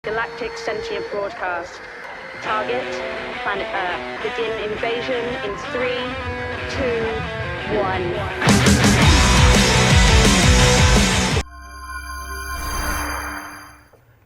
Galactic sentient broadcast. Target, planet Earth. Begin invasion in 3, 2, 1.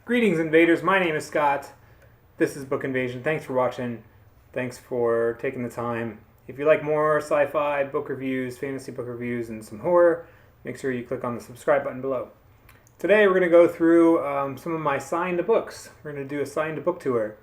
Greetings, invaders. My name is Scott. This is Book Invasion. Thanks for watching. Thanks for taking the time. If you like more sci-fi book reviews, fantasy book reviews, and some horror, make sure you click on the subscribe button below. Today we're going to go through some of my signed books. We're going to do a signed book tour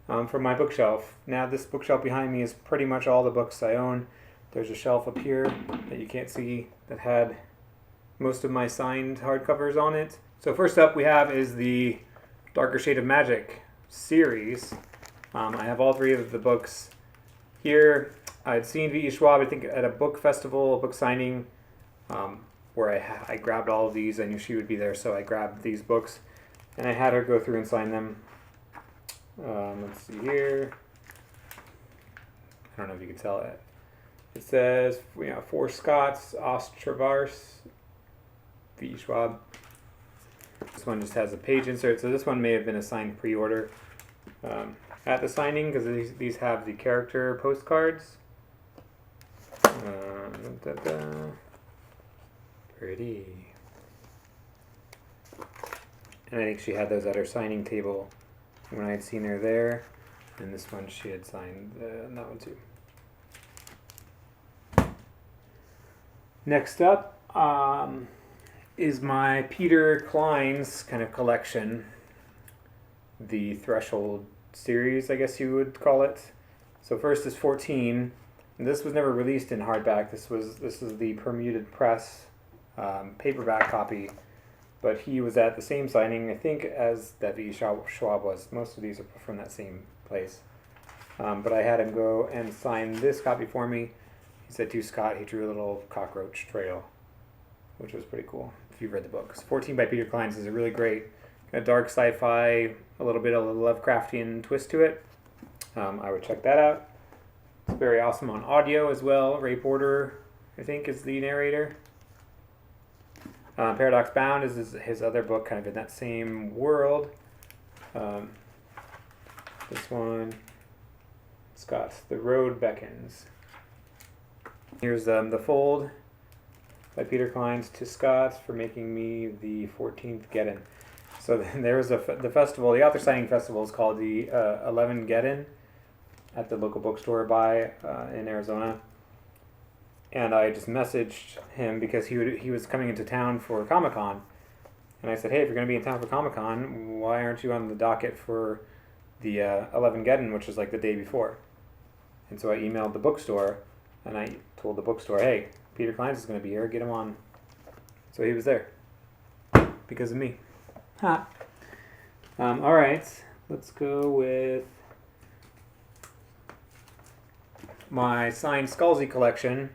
from my bookshelf. Now this bookshelf behind me is pretty much all the books I own. There's a shelf up here that you can't see that had most of my signed hardcovers on it. So first up we have is the Darker Shade of Magic series. I have all three of the books here. I'd seen V.E. Schwab, I think, at a book festival, a book signing, where I grabbed all of these. I knew she would be there, so I grabbed these books, and I had her go through and sign them. Let's see here. I don't know if you can tell it. It says, for Scots, Ostravars, V.E. Schwab. This one just has a page insert, so this one may have been a signed pre-order at the signing, because these have the character postcards. Pretty. And I think she had those at her signing table when I had seen her there. And this one she had signed that one too. Next up is my Peter Klein's kind of collection. The Threshold series, I guess you would call it. So first is 14. And this was never released in hardback. This is the Permuted Press paperback copy, but he was at the same signing, I think, as that V.E. Schwab was. Most of these are from that same place. But I had him go and sign this copy for me. He said to Scott, he drew a little cockroach trail, which was pretty cool, if you've read the book. 14 by Peter Klein is a really great kind of dark sci-fi, a little bit of a Lovecraftian twist to it. I would check that out. It's very awesome on audio as well. Ray Porter, I think, is the narrator. Paradox Bound is his other book, kind of in that same world. This one, Scott's The Road Beckons. Here's The Fold by Peter Klein to Scott for making me the 14th Get-In. So then there was the festival, the author signing festival is called the 11 Get-In at the local bookstore in Arizona. And I just messaged him because he was coming into town for Comic-Con. And I said, hey, if you're going to be in town for Comic-Con, why aren't you on the docket for the 11 Get-In, which is like the day before? And so I emailed the bookstore, and I told the bookstore, hey, Peter Klein is going to be here, get him on. So he was there. Because of me. Ha. All right, let's go with my signed Scalzi collection.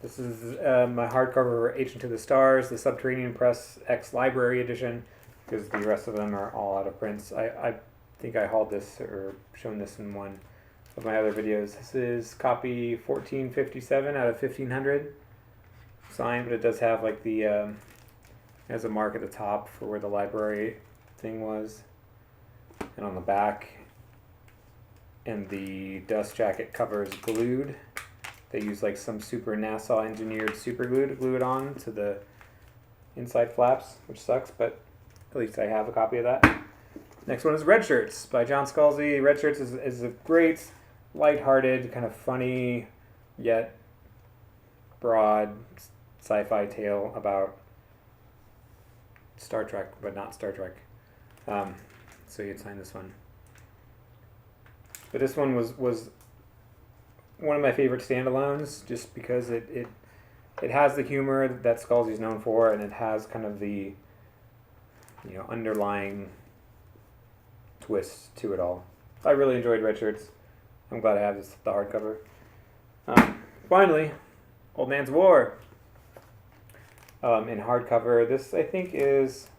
This is my hardcover Agent of the Stars, the Subterranean Press X Library Edition, because the rest of them are all out of prints. I think I hauled this or shown this in one of my other videos. This is copy 1457 out of 1500, signed, but it does have like the has a mark at the top for where the library thing was, and on the back. And the dust jacket cover is glued. They use like some super NASA engineered super glue to glue it on to the inside flaps, which sucks, but at least I have a copy of that. Next one is Red Shirts by John Scalzi. Red Shirts is a great, lighthearted, kind of funny, yet broad sci-fi tale about Star Trek, but not Star Trek. So you'd sign this one. But this one was one of my favorite standalones, just because it has the humor that Scalzi's known for, and it has kind of the underlying twist to it all. I really enjoyed Red Shirts. I'm glad I have the hardcover. Finally, Old Man's War in hardcover. This, I think, is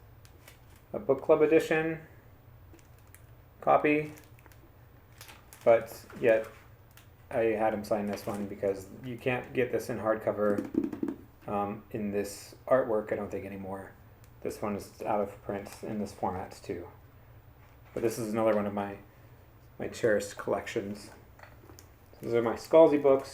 a book club edition copy, but yet I had him sign this one because you can't get this in hardcover in this artwork, I don't think, anymore. This one is out of print in this format too. But this is another one of my cherished collections. These are my Scalzi books.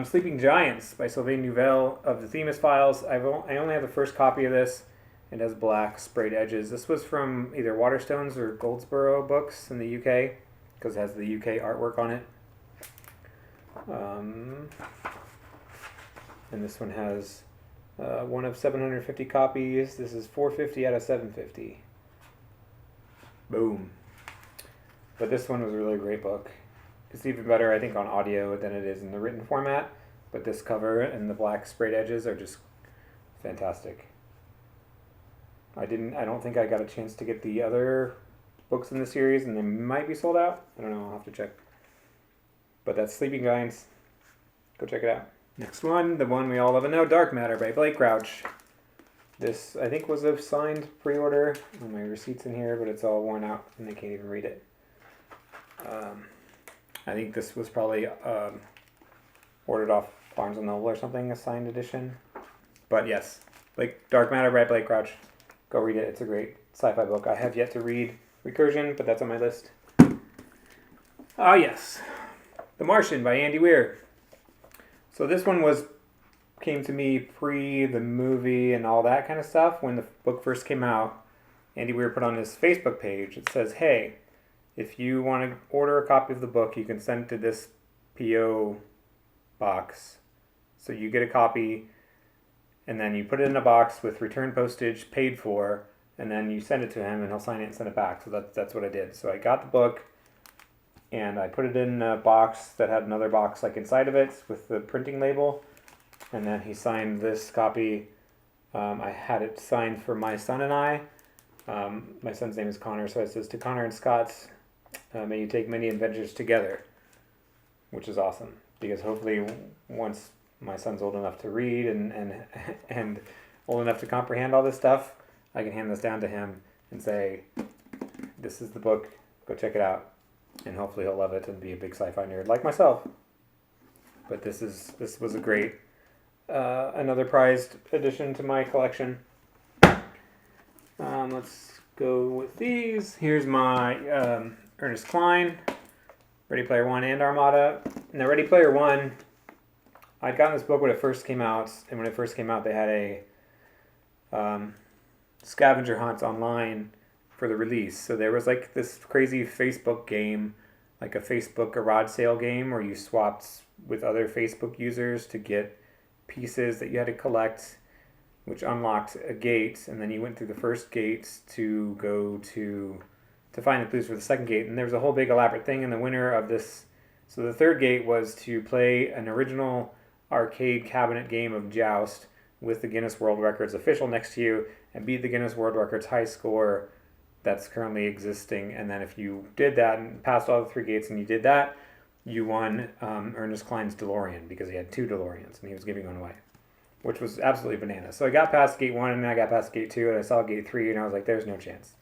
Sleeping Giants by Sylvain Neuvel of the Themis Files. I only have the first copy of this. It has black sprayed edges. This was from either Waterstones or Goldsboro Books in the UK, because it has the UK artwork on it. And this one has one of 750 copies. This is 450 out of 750. Boom. But this one was a really great book. It's even better, I think, on audio than it is in the written format. But this cover and the black sprayed edges are just fantastic. I don't think I got a chance to get the other books in the series, and they might be sold out. I don't know, I'll have to check. But that's Sleeping Giants. Go check it out. Next one, the one we all love and know, Dark Matter by Blake Crouch. This, I think, was a signed pre-order. My receipt's in here, but it's all worn out, and I can't even read it. I think this was probably ordered off Barnes & Noble or something, a signed edition. But yes, Dark Matter by Blake Crouch. Go read it. It's a great sci-fi book. I have yet to read Recursion, but that's on my list. Ah, yes. The Martian by Andy Weir. So this one came to me pre the movie and all that kind of stuff. When the book first came out, Andy Weir put on his Facebook page, it says, hey, if you want to order a copy of the book, you can send it to this P.O. box. So you get a copy, and then you put it in a box with return postage paid for, and then you send it to him, and he'll sign it and send it back. So that's what I did. So I got the book, and I put it in a box that had another box inside of it with the printing label, and then he signed this copy. I had it signed for my son and I. My son's name is Connor, so it says, to Connor and Scott, may you take many adventures together, which is awesome, because hopefully once my son's old enough to read and old enough to comprehend all this stuff, I can hand this down to him and say, this is the book, go check it out, and hopefully he'll love it and be a big sci-fi nerd like myself. But this was a great, another prized addition to my collection. Let's go with these. Here's my Ernest Cline, Ready Player One and Armada. Now, Ready Player One, I'd gotten this book when it first came out, and when it first came out, they had a scavenger hunt online for the release. So there was this crazy Facebook game, like a Facebook garage sale game, where you swapped with other Facebook users to get pieces that you had to collect, which unlocked a gate, and then you went through the first gate to go to find the clues for the second gate. And there was a whole big elaborate thing, and the winner of this, so the third gate was to play an original arcade cabinet game of Joust with the Guinness World Records official next to you and beat the Guinness World Records high score that's currently existing. And then if you did that and passed all the three gates and you did that, you won Ernest Cline's DeLorean, because he had 2 DeLoreans and he was giving one away, which was absolutely bananas. So I got past gate 1 and then I got past gate 2 and I saw gate 3 and I was like, there's no chance.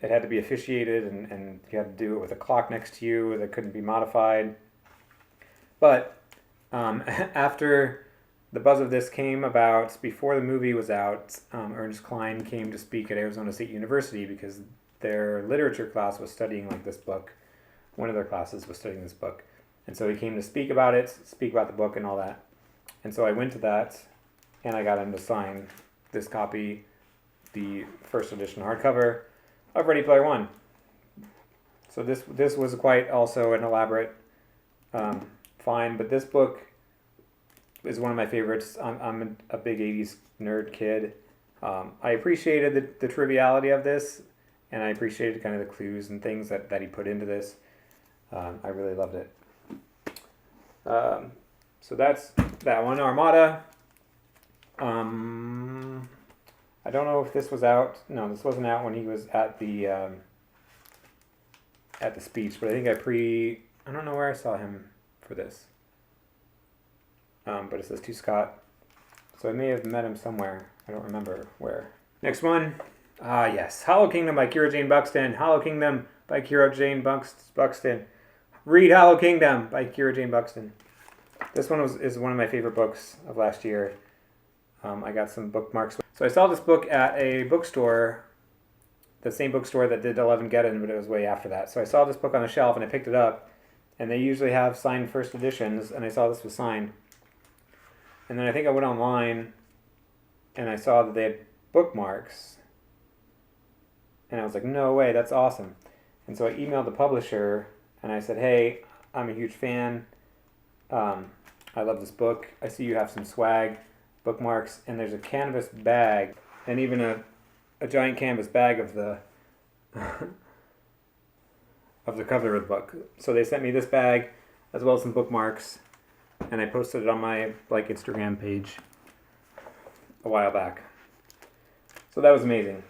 It had to be officiated and you had to do it with a clock next to you that couldn't be modified. But after the buzz of this came about, before the movie was out, Ernest Cline came to speak at Arizona State University because their literature class was studying this book. One of their classes was studying this book. And so he came to speak about it, speak about the book and all that. And so I went to that and I got him to sign this copy, the first edition hardcover of Ready Player One. So this was quite also an elaborate find, but this book is one of my favorites. I'm a big 80s nerd kid. I appreciated the triviality of this, and I appreciated kind of the clues and things that he put into this. I really loved it. So that's that one, Armada. I don't know if this was out. No, this wasn't out when he was at the speech, but I think I don't know where I saw him for this. But it says to Scott. So I may have met him somewhere. I don't remember where. Next one. Ah, yes. Hollow Kingdom by Kira Jane Buxton. Hollow Kingdom by Kira Jane Buxton. Read Hollow Kingdom by Kira Jane Buxton. This one is one of my favorite books of last year. I got some bookmarks. So I saw this book at a bookstore the same bookstore that did 11 Geddon, but it was way after that. So I saw this book on a shelf and I picked it up, and they usually have signed first editions, and I saw this was signed. And then I think I went online and I saw that they had bookmarks, and I was like, no way, that's awesome. And so I emailed the publisher and I said, hey, I'm a huge fan. I love this book. I see you have some swag, bookmarks, and there's a canvas bag, and even a giant canvas bag of the of the cover of the book. So they sent me this bag as well as some bookmarks, and I posted it on my Instagram page a while back. So that was amazing.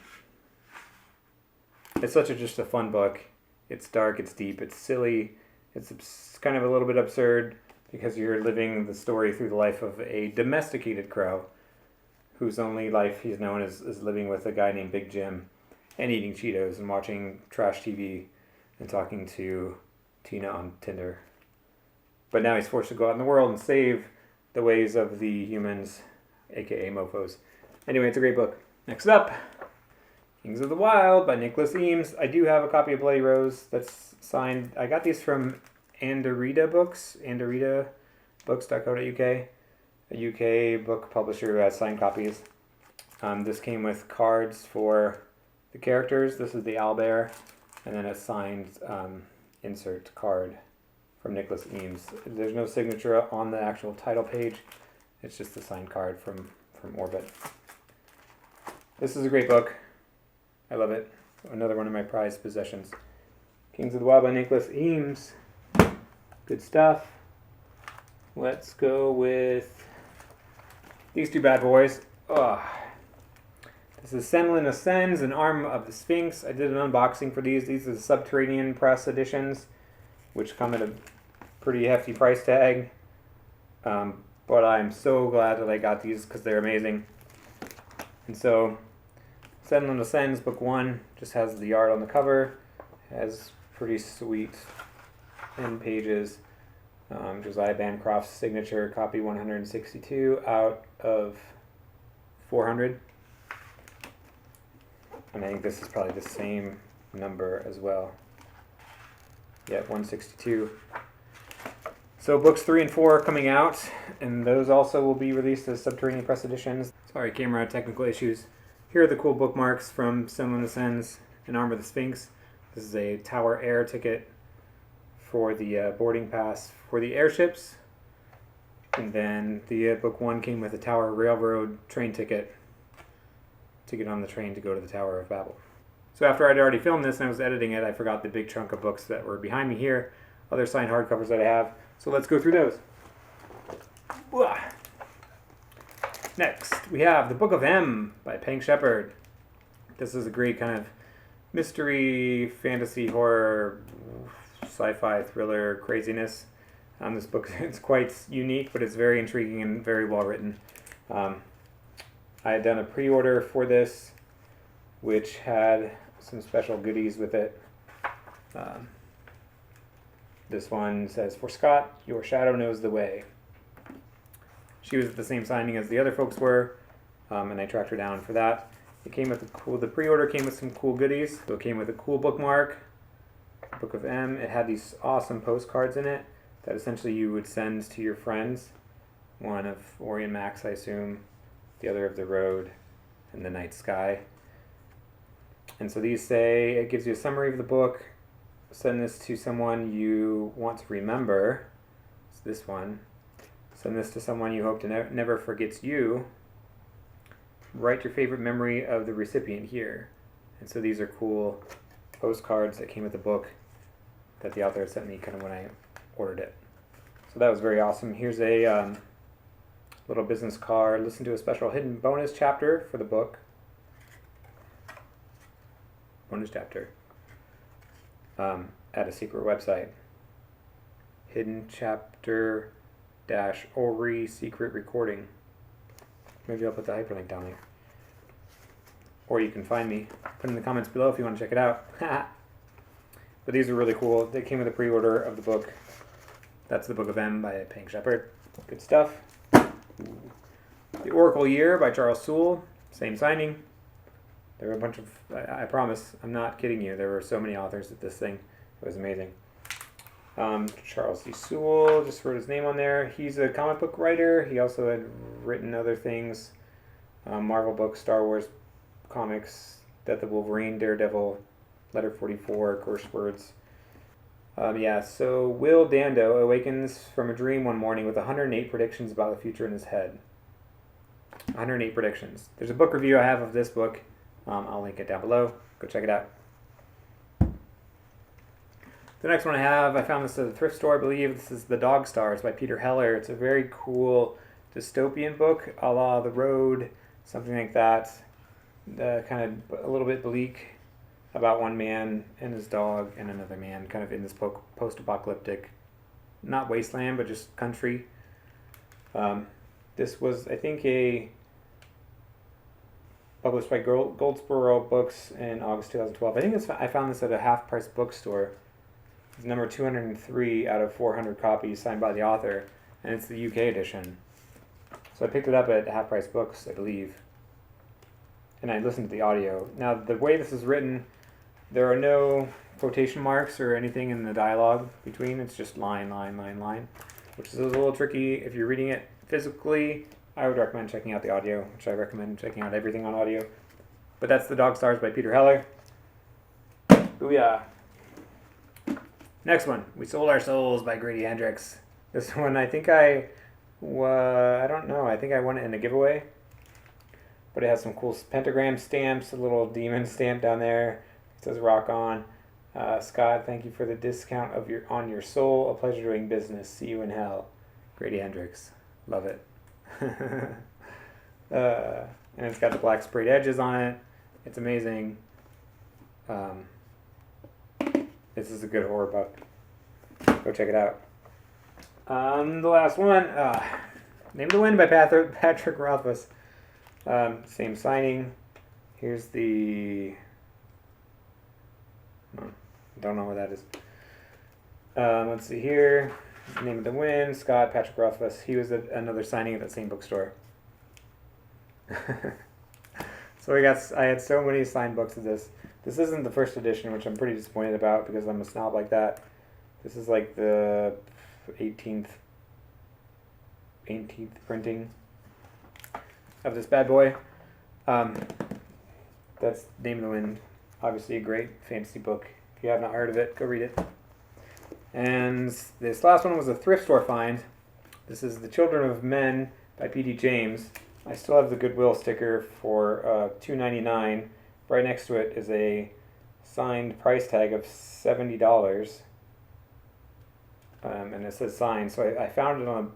It's just a fun book. It's dark, it's deep, it's silly, it's kind of a little bit absurd because you're living the story through the life of a domesticated crow whose only life he's known is living with a guy named Big Jim and eating Cheetos and watching trash TV and talking to Tina on Tinder. But now he's forced to go out in the world and save the ways of the humans, aka mofos. Anyway, it's a great book. Next up, Kings of the Wild by Nicholas Eames. I do have a copy of Bloody Rose that's signed. I got these from Anderida Books, anderidabooks.co.uk, a UK book publisher who has signed copies. This came with cards for the characters. This is the owlbear, and then a signed insert card from Nicholas Eames. There's no signature on the actual title page. It's just a signed card from Orbit. This is a great book. I love it. Another one of my prized possessions. Kings of the Wild by Nicholas Eames. Good stuff. Let's go with these two bad boys. This is Sunderland Ascends, an arm of the Sphinx. I did an unboxing for these. These are the Subterranean Press editions, which come at a pretty hefty price tag. But I'm so glad that I got these because they're amazing. And so, Sunderland Ascends, book 1, just has the art on the cover. Has pretty sweet end pages. Josiah Bancroft's signature, copy 162 out of 400. And I think this is probably the same number as well. Yeah, 162. So books 3 and 4 are coming out, and those also will be released as Subterranean Press editions. Sorry, camera technical issues. Here are the cool bookmarks from Sunderland Ascends and Arm of the Sphinx. This is a Tower Air ticket for the boarding pass for the airships. And then the book 1 came with a Tower Railroad train ticket to get on the train to go to the Tower of Babel. So after I'd already filmed this and I was editing it, I forgot the big chunk of books that were behind me here, other signed hardcovers that I have. So let's go through those. Next, we have The Book of M by Peng Shepherd. This is a great kind of mystery, fantasy, horror, sci-fi, thriller, craziness. This book is quite unique, but it's very intriguing and very well written. I had done a pre-order for this, which had some special goodies with it. This one says, "For Scott, your shadow knows the way." She was at the same signing as the other folks were, and I tracked her down for that. It came with the pre-order came with some cool goodies. So it came with a cool bookmark, Book of M. It had these awesome postcards in it that essentially you would send to your friends. One of Orion Max, I assume, the other of The Road, and The Night Sky. And so these say, it gives you a summary of the book. Send this to someone you want to remember. It's this one. Send this to someone you hope to never forgets you. Write your favorite memory of the recipient here. And so these are cool postcards that came with the book that the author sent me kind of when I ordered it. So that was very awesome. Here's a little business card. Listen to a special hidden bonus chapter for the book. Bonus chapter. At a secret website. Hidden chapter Ori secret recording. Maybe I'll put the hyperlink down there. Or you can find me. Put in the comments below if you want to check it out. But these are really cool. They came with a pre-order of the book. That's The Book of M by Peng Shepherd. Good stuff. The Oracle Year by Charles Sewell. Same signing. There were a bunch of, I promise, I'm not kidding you, there were so many authors at this thing. It was amazing. Charles D. Sewell, just wrote his name on there. He's a comic book writer. He also had written other things. Marvel books, Star Wars comics, Death of Wolverine, Daredevil, Letter 44, Curse Words. So Will Dando awakens from a dream one morning with 108 predictions about the future in his head. 108 predictions. There's a book review I have of this book. I'll link it down below. Go check it out. The next one I found this at a thrift store, I believe. This is The Dog Stars by Peter Heller. It's a very cool dystopian book, a la The Road, something like that. Kind of a little bit bleak, about one man and his dog and another man, kind of in this post-apocalyptic, not wasteland, but just country. This was, I think, published by Goldsboro Books in August 2012. I found this at a half-price bookstore. It's number 203 out of 400 copies, signed by the author, and it's the UK edition. So I picked it up at Half Price Books, I believe, and I listened to the audio. Now, the way this is written, there are no quotation marks or anything in the dialogue between. It's just line, line, line, line, which is a little tricky. If you're reading it physically, I would recommend checking out the audio, which I recommend checking out everything on audio. But that's The Dog Stars by Peter Heller. Booyah! Next one, We Sold Our Souls by Grady Hendrix. This one, I think I don't know, I think I won it in a giveaway. But it has some cool pentagram stamps, a little demon stamp down there. It says rock on. Scott, thank you for the discount on your soul. A pleasure doing business. See you in hell. Grady Hendrix. Love it. And it's got the black sprayed edges on it. It's amazing. This is a good horror book. Go check it out. The last one, Name of the Wind by Patrick Rothfuss. Same signing. Here's the... don't know what that is. Let's see here. Name of the Wind, Scott, Patrick Rothfuss. He was at another signing at that same bookstore. So I had so many signed books of this. This isn't the first edition, which I'm pretty disappointed about because I'm a snob like that. This is like the 18th printing of this bad boy. That's Name of the Wind. Obviously a great fantasy book. If you have not heard of it, go read it. And this last one was a thrift store find. This is The Children of Men by P.D. James. I still have the Goodwill sticker for $2.99. Right next to it is a signed price tag of $70. And it says signed. So I found it on a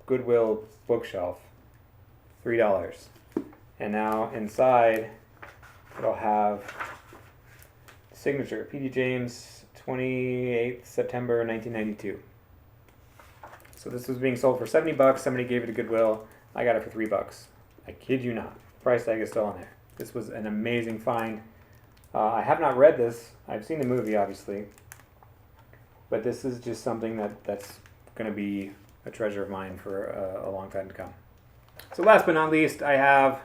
Goodwill bookshelf. $3. And now inside it'll have signature, P.D. James, 28th September 1992. So this was being sold for $70. Somebody gave it to Goodwill. I got it for $3. I kid you not. Price tag is still on there. This was an amazing find. I have not read this. I've seen the movie, obviously. But this is just something that's going to be a treasure of mine for a long time to come. So last but not least, I have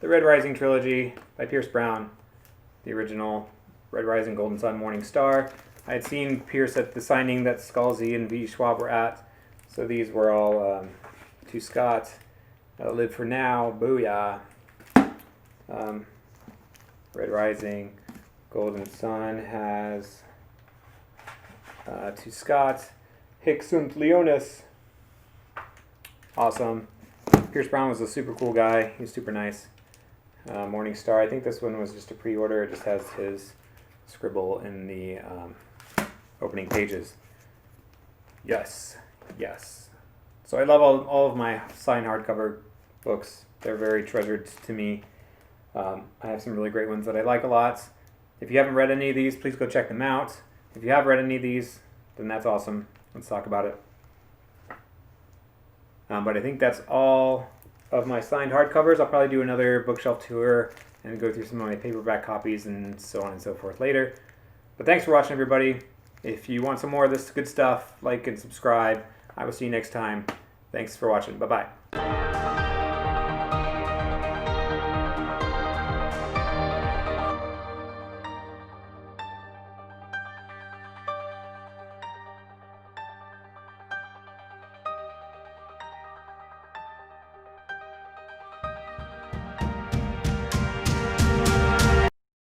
the Red Rising trilogy by Pierce Brown. The original Red Rising, Golden Sun, Morning Star. I had seen Pierce at the signing that Scalzi and V. Schwab were at. So these were all to Scott. Live for Now, Booyah. Red Rising, Golden Sun has to Scott, Hic sunt Leonis. Awesome. Pierce Brown was a super cool guy. He was super nice. Morning Star. I think this one was just a pre-order. It just has his scribble in the opening pages. Yes. So I love all of my signed hardcover books. They're very treasured to me. I have some really great ones that I like a lot. If you haven't read any of these, please go check them out. If you have read any of these, then that's awesome. Let's talk about it. But I think that's all of my signed hardcovers. I'll probably do another bookshelf tour and go through some of my paperback copies and so on and so forth later. But thanks for watching, everybody. If you want some more of this good stuff, like and subscribe. I will see you next time. Thanks for watching. Bye-bye.